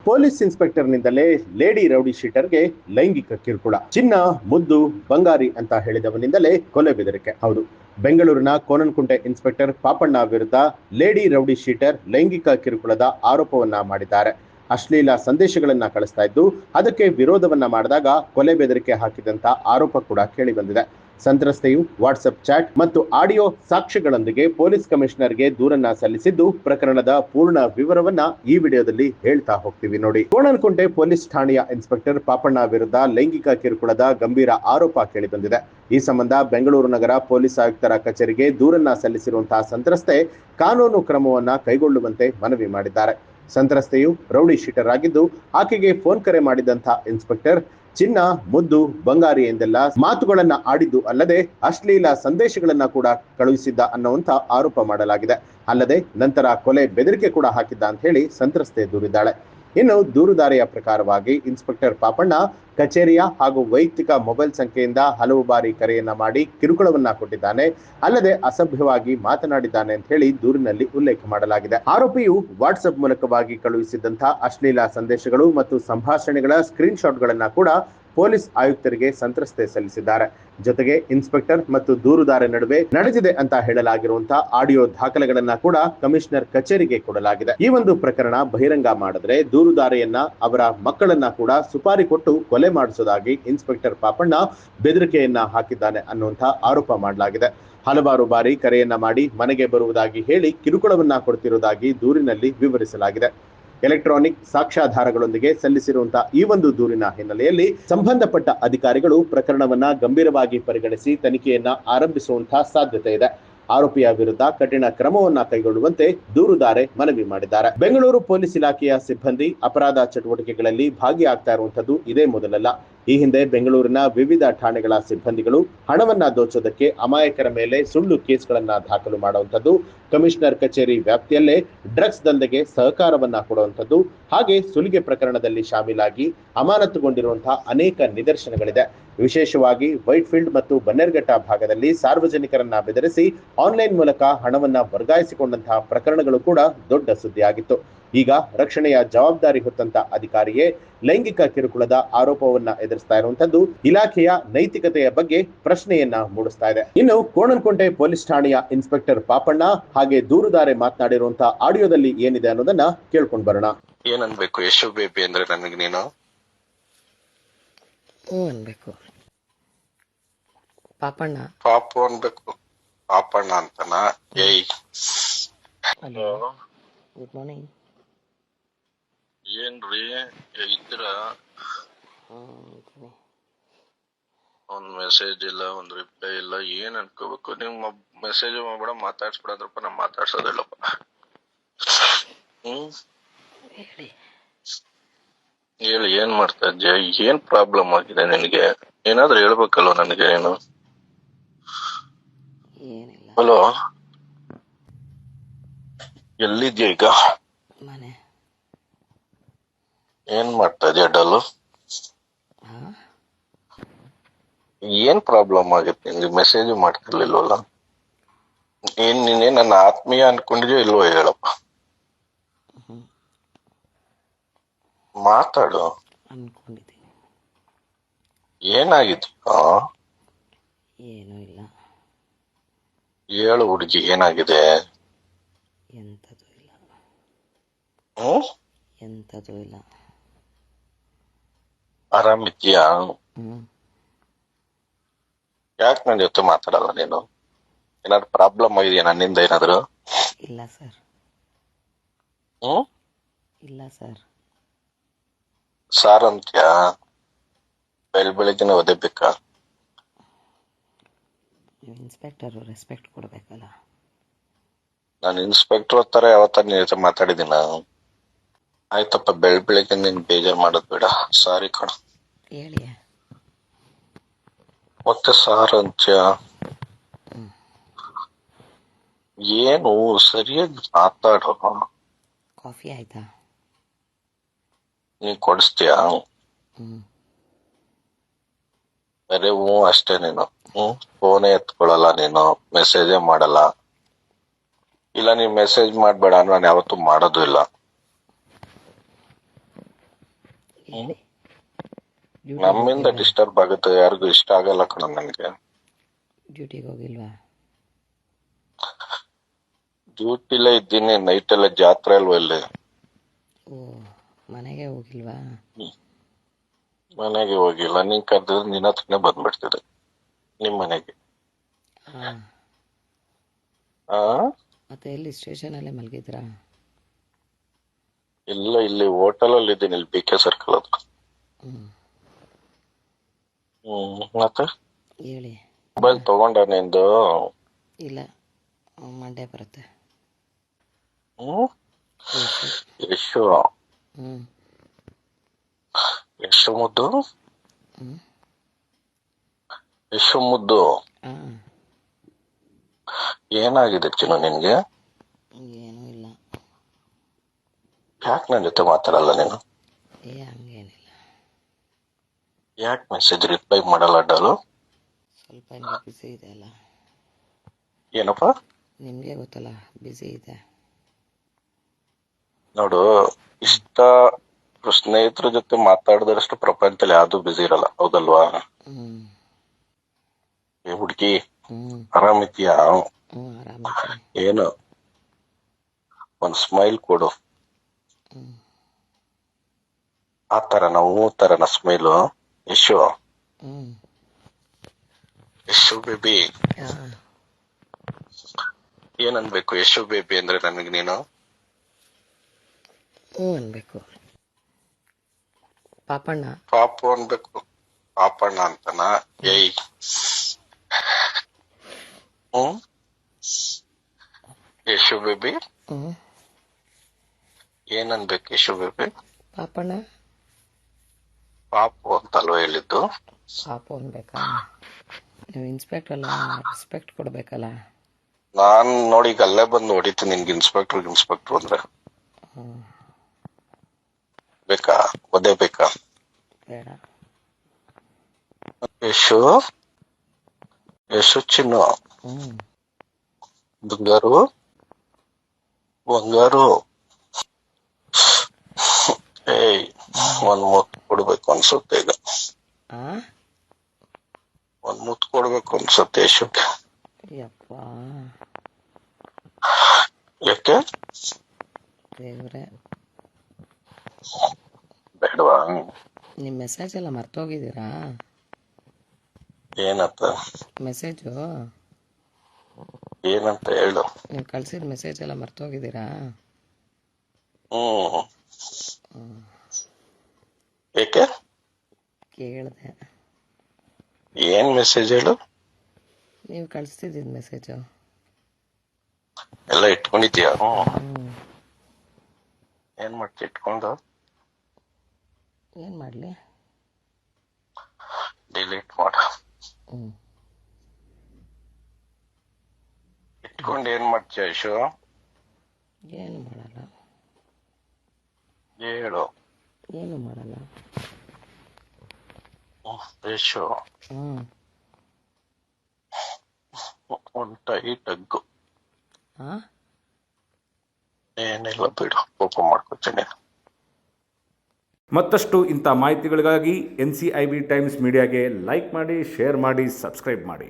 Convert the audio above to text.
Police ಇನ್ಸ್ಪೆಕ್ಟರ್ನಿಂದಲೇ lady rowdy ಶೀಟರ್ಗೆ ಲೈಂಗಿಕ ಕಿರುಕುಳ. ಚಿನ್ನ, ಮುದ್ದು, ಬಂಗಾರಿ ಅಂತ ಹೇಳಿದವನಿಂದಲೇ ಕೊಲೆ ಬೆದರಿಕೆ. ಹೌದು, ಬೆಂಗಳೂರಿನ ಕೋನನಕುಂಟೆ ಇನ್ಸ್ಪೆಕ್ಟರ್ ಪಾಪಣ್ಣ ವಿರುದ್ಧ ಲೇಡಿ ರೌಡಿ ಶೀಟರ್ ಲೈಂಗಿಕ ಕಿರುಕುಳದ ಆರೋಪವನ್ನ ಮಾಡಿದ್ದಾರೆ. ಅಶ್ಲೀಲ ಸಂದೇಶಗಳನ್ನ ಕಳಿಸ್ತಾ ಇದ್ದು, ಅದಕ್ಕೆ ವಿರೋಧವನ್ನ ಮಾಡಿದಾಗ ಕೊಲೆ ಬೆದರಿಕೆ ಹಾಕಿದಂತ ಆರೋಪ ಕೂಡ ಕೇಳಿ ಬಂದಿದೆ. ಸಂತ್ರಸ್ತೆಯು ವಾಟ್ಸ್ಆಪ್ ಚಾಟ್ ಮತ್ತು ಆಡಿಯೋ ಸಾಕ್ಷ್ಯಗಳೊಂದಿಗೆ ಪೊಲೀಸ್ ಕಮಿಷನರ್ಗೆ ದೂರನ್ನ ಸಲ್ಲಿಸಿದ್ದು, ಪ್ರಕರಣದ ಪೂರ್ಣ ವಿವರವನ್ನ ಈ ವಿಡಿಯೋದಲ್ಲಿ ಹೇಳ್ತಾ ಹೋಗ್ತೀವಿ ನೋಡಿ. ಕೋಣನಕುಂಟೆ ಪೊಲೀಸ್ ಠಾಣೆಯ ಇನ್ಸ್ಪೆಕ್ಟರ್ ಪಾಪಣ್ಣ ವಿರುದ್ಧ ಲೈಂಗಿಕ ಕಿರುಕುಳದ ಗಂಭೀರ ಆರೋಪ ಕೇಳಿ ಬಂದಿದೆ. ಈ ಸಂಬಂಧ ಬೆಂಗಳೂರು ನಗರ ಪೊಲೀಸ್ ಆಯುಕ್ತರ ಕಚೇರಿಗೆ ದೂರನ್ನ ಸಲ್ಲಿಸಿರುವಂತಹ ಸಂತ್ರಸ್ತೆ ಕಾನೂನು ಕ್ರಮವನ್ನ ಕೈಗೊಳ್ಳುವಂತೆ ಮನವಿ ಮಾಡಿದ್ದಾರೆ. ಸಂತ್ರಸ್ತೆಯು ರೌಡಿ ಶೀಟರ್ ಆಗಿದ್ದು, ಆಕೆಗೆ ಫೋನ್ ಕರೆ ಮಾಡಿದಂತಹ ಇನ್ಸ್ಪೆಕ್ಟರ್ ಚಿನ್ನ, ಮುದ್ದು, ಬಂಗಾರಿ ಎಂದೆಲ್ಲ ಮಾತುಗಳನ್ನ ಆಡಿದ್ದು ಅಲ್ಲದೆ ಅಶ್ಲೀಲ ಸಂದೇಶಗಳನ್ನ ಕೂಡ ಕಳುಹಿಸಿದ್ದ ಅನ್ನುವಂತ ಆರೋಪ ಮಾಡಲಾಗಿದೆ. ಅಲ್ಲದೆ ನಂತರ ಕೊಲೆ ಬೆದರಿಕೆ ಕೂಡ ಹಾಕಿದ್ದ ಅಂತ ಹೇಳಿ ಸಂತ್ರಸ್ತೆ ದೂರಿದ್ದಾಳೆ. ಇನ್ನು ದೂರುದಾರಿಯ ಪ್ರಕಾರವಾಗಿ ಇನ್ಸ್ಪೆಕ್ಟರ್ ಪಾಪಣ್ಣ ಕಚೇರಿಯ ಹಾಗೂ ವೈಯಕ್ತಿಕ ಮೊಬೈಲ್ ಸಂಖ್ಯೆಯಿಂದ ಹಲವು ಬಾರಿ ಕರೆಯನ್ನ ಮಾಡಿ ಕಿರುಕುಳವನ್ನ ಕೊಟ್ಟಿದ್ದಾನೆ, ಅಲ್ಲದೆ ಅಸಭ್ಯವಾಗಿ ಮಾತನಾಡಿದ್ದಾನೆ ಅಂತ ಹೇಳಿ ದೂರಿನಲ್ಲಿ ಉಲ್ಲೇಖ ಮಾಡಲಾಗಿದೆ. ಆರೋಪಿಯು ವಾಟ್ಸ್ಆಪ್ ಮೂಲಕವಾಗಿ ಕಳುಹಿಸಿದಂತಹ ಅಶ್ಲೀಲ ಸಂದೇಶಗಳು ಮತ್ತು ಸಂಭಾಷಣೆಗಳ ಸ್ಕ್ರೀನ್ ಶಾಟ್ಗಳನ್ನ ಕೂಡ ಪೊಲೀಸ್ ಆಯುಕ್ತರಿಗೆ ಸಂತ್ರಸ್ತೆ ಸಲ್ಲಿಸಿದ್ದಾರೆ. ಜೊತೆಗೆ ಇನ್ಸ್ಪೆಕ್ಟರ್ ಮತ್ತು ದೂರುದಾರ ನಡುವೆ ನಡೆದಿದೆ ಅಂತ ಹೇಳಲಾಗಿರುವಂತಹ ಆಡಿಯೋ ದಾಖಲೆಗಳನ್ನ ಕೂಡ ಕಮಿಷನರ್ ಕಚೇರಿಗೆ ಕೊಡಲಾಗಿದೆ. ಈ ಒಂದು ಪ್ರಕರಣ ಬಹಿರಂಗ ಮಾಡಿದ್ರೆ ದೂರುದಾರೆಯನ್ನ, ಅವರ ಮಕ್ಕಳನ್ನ ಕೂಡ ಸುಪಾರಿ ಕೊಟ್ಟು ಕೊಲೆ ಮಾಡಿಸೋದಾಗಿ ಇನ್ಸ್ಪೆಕ್ಟರ್ ಪಾಪಣ್ಣ ಬೆದರಿಕೆಯನ್ನ ಹಾಕಿದ್ದಾನೆ ಅನ್ನುವಂತ ಆರೋಪ ಮಾಡಲಾಗಿದೆ. ಹಲವಾರು ಬಾರಿ ಕರೆಯನ್ನ ಮಾಡಿ ಮನೆಗೆ ಬರುವುದಾಗಿ ಹೇಳಿ ಕಿರುಕುಳವನ್ನ ಕೊಡ್ತಿರುವುದಾಗಿ ದೂರಿನಲ್ಲಿ ವಿವರಿಸಲಾಗಿದೆ. ಎಲೆಕ್ಟ್ರಾನಿಕ್ ಸಾಕ್ಷ್ಯಾಧಾರಗಳೊಂದಿಗೆ ಸಲ್ಲಿಸಿರುವಂತಹ ಈ ಒಂದು ದೂರಿನ ಹಿನ್ನೆಲೆಯಲ್ಲಿ ಸಂಬಂಧಪಟ್ಟ ಅಧಿಕಾರಿಗಳು ಪ್ರಕರಣವನ್ನ ಗಂಭೀರವಾಗಿ ಪರಿಗಣಿಸಿ ತನಿಖೆಯನ್ನ ಆರಂಭಿಸುವಂತಹ ಸಾಧ್ಯತೆ ಇದೆ. ಆರೋಪಿಯ ವಿರುದ್ಧ ಕಠಿಣ ಕ್ರಮವನ್ನ ಕೈಗೊಳ್ಳುವಂತೆ ದೂರುದಾರೆ ಮನವಿ ಮಾಡಿದ್ದಾರೆ. ಬೆಂಗಳೂರು ಪೊಲೀಸ್ ಇಲಾಖೆಯ ಸಿಬ್ಬಂದಿ ಅಪರಾಧ ಚಟುವಟಿಕೆಗಳಲ್ಲಿ ಭಾಗಿಯಾಗ್ತಾ ಇರುವಂತದ್ದು ಇದೇ ಮೊದಲಲ್ಲ. ಈ ಹಿಂದೆ ಬೆಂಗಳೂರಿನ ವಿವಿಧ ಠಾಣೆಗಳ ಸಿಬ್ಬಂದಿಗಳು ಹಣವನ್ನ ದೋಚೋದಕ್ಕೆ ಅಮಾಯಕರ ಮೇಲೆ ಸುಳ್ಳು ಕೇಸ್ಗಳನ್ನ ದಾಖಲು ಮಾಡುವಂತದ್ದು, ಕಮಿಷನರ್ ಕಚೇರಿ ವ್ಯಾಪ್ತಿಯಲ್ಲೇ ಡ್ರಗ್ಸ್ ದಂಧೆಗೆ ಸಹಕಾರವನ್ನ ಕೊಡುವಂತದ್ದು, ಹಾಗೆ ಸುಲಿಗೆ ಪ್ರಕರಣದಲ್ಲಿ ಶಾಮೀಲಾಗಿ ಅಮಾನತುಗೊಂಡಿರುವಂತಹ ಅನೇಕ ನಿದರ್ಶನಗಳಿದೆ. ವಿಶೇಷವಾಗಿ ವೈಟ್ ಫೀಲ್ಡ್ ಮತ್ತು ಬನ್ನೇರ್ಘಟ್ಟ ಭಾಗದಲ್ಲಿ ಸಾರ್ವಜನಿಕರನ್ನ ಬೆದರಿಸಿ ಆನ್ಲೈನ್ ಮೂಲಕ ಹಣವನ್ನ ವರ್ಗಾಯಿಸಿಕೊಂಡಂತಹ ಪ್ರಕರಣಗಳು ಕೂಡ ದೊಡ್ಡ ಸುದ್ದಿಯಾಗಿತ್ತು. ಈಗ ರಕ್ಷಣೆಯ ಜವಾಬ್ದಾರಿ ಹೊತ್ತಂತ ಅಧಿಕಾರಿಯೇ ಲೈಂಗಿಕ ಕಿರುಕುಳದ ಆರೋಪವನ್ನ ಎದುರಿಸ್ತಾ ಇರುವಂತದ್ದು ಇಲಾಖೆಯ ನೈತಿಕತೆಯ ಬಗ್ಗೆ ಪ್ರಶ್ನೆಯನ್ನ ಮೂಡಿಸ್ತಾ ಇದೆ. ಇನ್ನು ಕೋಣನಕುಂಟೆ ಪೊಲೀಸ್ ಠಾಣೆಯ ಇನ್ಸ್ಪೆಕ್ಟರ್ ಪಾಪಣ್ಣ ಹಾಗೆ ದೂರುದಾರೆ ಮಾತನಾಡಿರುವಂತಹ ಆಡಿಯೋದಲ್ಲಿ ಏನಿದೆ ಅನ್ನೋದನ್ನ ಕೇಳ್ಕೊಂಡ್ ಬರೋಣ. ಏನನ್ಬೇಕು ಯಶು ಬೇಬಿ ಅಂದ್ರೆ ನನಗೆ ನೀನು ಅನ್ಬೇಕು, ಪಾಪಣ್ಣ ಪಾಪು ಅನ್ಬೇಕು, ಪಾಪಣ್ಣ ಅಂತನ. ಏಯ್ ಹಲೋ, ಗುಡ್ ಮಾರ್ನಿಂಗ್. ಏನ್ರಿ ಇದ್ರ ಒಂದ್ ಮೆಸೇಜ್ ಇಲ್ಲ, ಒಂದ್ ರಿಪ್ಲೈ ಇಲ್ಲ, ಏನ್ ಅನ್ಕೋಬೇಕು? ನಿಮ್ ಮೆಸೇಜ್ ಮಾಡ್ಬೇಡ, ಮಾತಾಡ್ಸ್ಬಿಡಂದ್ರಪ್ಪ, ನಾ ಮಾತಾಡ್ಸೋದಿಲ್ಲಪ್ಪ. ಹೇಳಿ, ಏನ್ ಮಾಡ್ತಾ ಇದ್ಯಾ? ಏನ್ ಪ್ರಾಬ್ಲಮ್ ಆಗಿದೆ ನಿನಗೆ? ಏನಾದ್ರೂ ಹೇಳ್ಬೇಕಲ್ವ ನನಗೆ ನೀನು? ಹಲೋ, ಎಲ್ಲಿದ್ಯಾ ಈಗ? ಮನೆ. ಏನ್ ಮಾಡ್ತಾ ಇದ್ಯಾ ಡಲ್ಲು? ಏನ್ ಪ್ರಾಬ್ಲಮ್ ಆಗಿತ್ತು ನಿನ್ಗೆ? ಮೆಸೇಜ್ ಮಾಡ್ತಿರ್ಲಿಲ್ವಲ್ಲ? ನೀನೇ ನನ್ನ ಆತ್ಮೀಯ ಅನ್ಕೊಂಡಿದ್ಯೋ ಇಲ್ವೋ ಹೇಳಪ್ಪ, ಮಾತಾಡು. ಅನ್ಕೊಂಡಿದ್ದೀನಿ. ಏನಾಗಿದ್ಯಾ? ಏನೂ ಇಲ್ಲ. ಹೇಳು ಹುಡುಗಿ, ಏನಾಗಿದೆ? ಎಂಥದ್ದು ಇಲ್ಲ. ಎಂಥದ್ದು ಇಲ್ಲ. ಆರಾಮಿದ್ಯಾ? ಯಾಕೆ ನನ್ನ ಜೊತೆ ಮಾತಾಡಲ್ಲ ನೀನು? ಏನಾದ್ರು ಪ್ರಾಬ್ಲಮ್ ಆಗಿದೆಯಾ ನನ್ನಿಂದ ಏನಾದ್ರು? ಇಲ್ಲ ಸರ್. ಇಲ್ಲ ಸರ್. ಸಾರ್ ಅಂತ್ಯಾ? ಬೆಳಿಗ್ಗೆನೆ ಓದಬೇಕಾ? ಇನ್ಸ್ಪೆಕ್ಟರು ರೆಸ್ಪೆಕ್ಟ್ ಕೊಡ್ಬೇಕಲ್ಲ. ನಾನು ಇನ್ಸ್ಪೆಕ್ಟರ್ ತರ ಯಾವತ್ತ ನಿನ್ ಜೊತೆ ಮಾತಾಡಿದಿನ? ಆಯ್ತಪ್ಪ, ಬೆಳಿಗ್ಗೆ ನೀನ್ ಬೇಜಾರ್ ಮಾಡೋದ್ ಬೇಡ. ಸಾರಿ ಕಣ. ಹೇಳಿ. ಮತ್ತೆ ಸಾರ್ ಅಂತ್ಯ? ಏನು ಸರಿಯಾಗಿ ಮಾತಾಡೋ. ಕಾಫಿ ಆಯ್ತಾ? ನೀನ್ ಕೊಡಿಸ್ತೀಯಾ? ಅರೆ ಹ್ಞೂ ಅಷ್ಟೇ. ನೀನು ಫೋನೇ ಎತ್ಕೊಳಲ್ಲ, ನೀನು ಮೆಸೇಜೇ ಮಾಡಲ್ಲ. ಇಲ್ಲ, ನೀನ್ ಮೆಸೇಜ್ ಮಾಡ್ಬೇಡ, ನಾನು ಯಾವತ್ತೂ ಮಾಡೋದು ಇಲ್ಲ. ಹೇಳಿ ನಮ್ಮಿಂದ ಡಿಸ್ಟರ್ಬ್ ಆಗುತ್ತೆ, ಯಾರಿಗೂ ಇಷ್ಟ ಆಗಲ್ಲ ಕಣ ನನ್ಗೆ. ಡ್ಯೂಟಿಗೆ ಹೋಗಿಲ್ವಾ? ಡ್ಯೂಟಿಲೇ ಇದ್ದೀನಿ, ನೈಟ್ ಎಲ್ಲ ಜಾತ್ರೆ ಅಲ್ವಾ ಇಲ್ಲಿ. ಓ, ಮನೆಗೆ ಹೋಗಿಲ್ವಾ? ಮನೆಗೆ ಹೋಗಿಲ್ಲ, ನೀನ್ ಕರೆದ್ರೆ ನಿನ್ನ ಹತ್ರನೇ ಬಂದ್ಬಿಡ್ತಿದೆ ನಿಮ್ ಮನೆಗೆ. ಹಾಂ, ಆ ಮತ್ತೆ ಎಲ್ಲಿ ಸ್ಟೇಷನಲ್ಲೇ ಮಲಗಿದ್ರಾ? ಇಲ್ಲ, ಇಲ್ಲಿ ಹೋಟೆಲ್ ಅಲ್ಲಿ ಇದ್ದೀನಿ, ಇಲ್ಲಿ BK ಸರ್ಕಲ್ ಹತ್ರ. ಹ್ಞೂ, ಮತ್ತೆ ಹೇಳಿ. ಮೊಬೈಲ್ ತಗೊಂಡ ನಿಂದು? ಇಲ್ಲ, ಮಂಡೇ ಬರುತ್ತೆ. ಹ್ಮ್ ಯಶು. ಯಶು ಹ್ಞೂ ಯಶು ಮುದ್ದು, ಹ್ಞೂ ಯಶು ಮುದ್ದು. ಹಾಂ, ಏನಾಗಿದೆ ಚಿನ್ನು ನಿನ್ಗೆ? ಏನೂ ಇಲ್ಲ. ಯಾಕೆ ನನ್ ಜೊತೆ ಮಾತಾಡಲ್ಲ ನೀನು? ಹಂಗೇನಿಲ್ಲ. ಯಾಕೆ ಮೆಸೇಜ್ ರಿಪ್ಲೈ ಮಾಡಲ್ಲ ಡಾಲು? ಸ್ವಲ್ಪ ಹಂಗೆ ಬ್ಯುಸಿ ಇದೆ ಅಲ್ಲ. ಏನಪ್ಪ? ನಿಮಗೆ ಗೊತ್ತಲ್ಲ, ಬ್ಯುಸಿ ಇದೆ. ನೋಡು, ಇಷ್ಟ ಸ್ನೇಹಿತರ ಜೊತೆ ಮಾತಾಡಿದಷ್ಟು ಪ್ರಪಂಚದಲ್ಲಿ ಯಾವ್ದು ಬಿಸಿ ಇರಲ್ಲ, ಹೌದಲ್ವಾ? ಹ್ಞೂ ಏ ಹುಡುಗಿ, ಹ್ಞೂ ಆರಾಮಿದ್ಯಾ? ಹ್ಞೂ, ಆರಾಮಿದ್ದೀನಿ. ಏನು ಒಂದ್ ಸ್ಮೈಲ್ ಕೊಡು. ಹ್ಞೂ ಆ ತರನ ಸ್ಮೈಲು. ಯಶು, ಹ್ಞೂ ಯಶು ಬೇಬಿ. ಹಾಂ, ಏನ್ ಅನ್ಬೇಕು ಯಶು ಬೇಬಿ ಅಂದ್ರೆ ನನಗೆ ನೀನು? ಹ್ಞೂ ಅನ್ಬೇಕು. ಪಾಪಣ್ಣ. ಪಾಪು ಅನ್ಬೇಕು. ಪಾಪಣ್ಣ ಅಂತನ? ಏಯ್, ಯಶು ಬೇಬಿ ಹ್ಞೂ, ಏನ್ ಅನ್ಬೇಕು ಯಶು ಬೇಬಿ? ಪಾಪಣ್ಣ. ಪಾಪು ಅಂತಲ್ವ ಹೇಳಿದ್ದು? ಪಾಪು ಅನ್ಬೇಕಾ? ನೀವು ಇನ್ಸ್ಪೆಕ್ಟರ್ ಅಲ್ಲ, ರೆಸ್ಪೆಕ್ಟ್ ಕೊಡಬೇಕಲ್ಲ. ನಾನ್ ನೋಡಿ ಈಗ ಅಲ್ಲೇ ಬಂದು ಹೊಡಿತೀನಿ ನಿನ್ಗೆ ಇನ್ಸ್ಪೆಕ್ಟರ್ ಅಂದ್ರೆ. ಹ್ಞೂ, ಬೇಕಾ? ಒದೇ ಬೇಕಾ? ಬೇಡ. ಯಶು, ಯಶು ಚಿನ್ನು, ಹ್ಞೂ ಬಂಗಾರು, ಬಂಗಾರು. ಏಯ್, ಒಂದ್ ಮುತ್ತು ಕೊಡ್ಬೇಕು ಅನ್ಸುತ್ತೆ ಈಗ. ಹಾಂ, ಒಂದ್ ಮುತ್ತು ಕೊಡ್ಬೇಕು ಅನ್ಸುತ್ತೆ ಯಶುಗೆ. ಯಪ್ಪ ಯಾಕೆ? ದೇವ್ರೆ, ಬೇಡವಾ? ನಿಮ್ಮ ಮೆಸೇಜ್ ಎಲ್ಲ ಮರ್ತೋಗಿದ್ದೀರಾ? ಏನಂತ? ಮೆಸೇಜು ಏನಂತ ಹೇಳು. ನೀವು ಕಳ್ಸಿದ ಮೆಸೇಜ್ ಎಲ್ಲ ಮರ್ತೋಗಿದ್ದೀರಾ? ಏಕೆ? ಕೇಳಿದೆ. ಏನ್ ಮೆಸೇಜ್ ಹೇಳು? ನೀವು ಕಳಿಸ್ತಿದ್ದಿದ್ದು ಮೆಸೇಜು ಎಲ್ಲ ಇಟ್ಕೊಂಡಿದ್ಯಾ? ಹ್ಞೂ, ಏನ್ ಮಾಡ್ತಿ ಇಟ್ಕೊಂಡು? ಏನು ಮಾಡಲಿ? ಡಿಲೀಟ್ ಮಾಡ. ಹ್ಞೂ, ಇಟ್ಕೊಂಡು ಏನ್ ಮಾಡ್ತೀಯ ಯಶು? ಏನು ಮಾಡಲ್ಲ. ಹೇಳು. ಏನು ಮಾಡಲ್ಲ. ಯಶು, ಹ್ಞೂ, ಒಂದ್ ಟೈಟ್ ಹಗ್ಗು. ಹಾಂ, ಏನಿಲ್ಲ ಬಿಡು, ಕೋಪ ಮಾಡ್ಕೊತೀನಿ. ಮತ್ತಷ್ಟು ಇಂಥ ಮಾಹಿತಿಗಳಿಗಾಗಿ NCIB ಟೈಮ್ಸ್ ಮೀಡಿಯಾಗೆ ಲೈಕ್ ಮಾಡಿ, ಶೇರ್ ಮಾಡಿ, ಸಬ್ಸ್ಕ್ರೈಬ್ ಮಾಡಿ.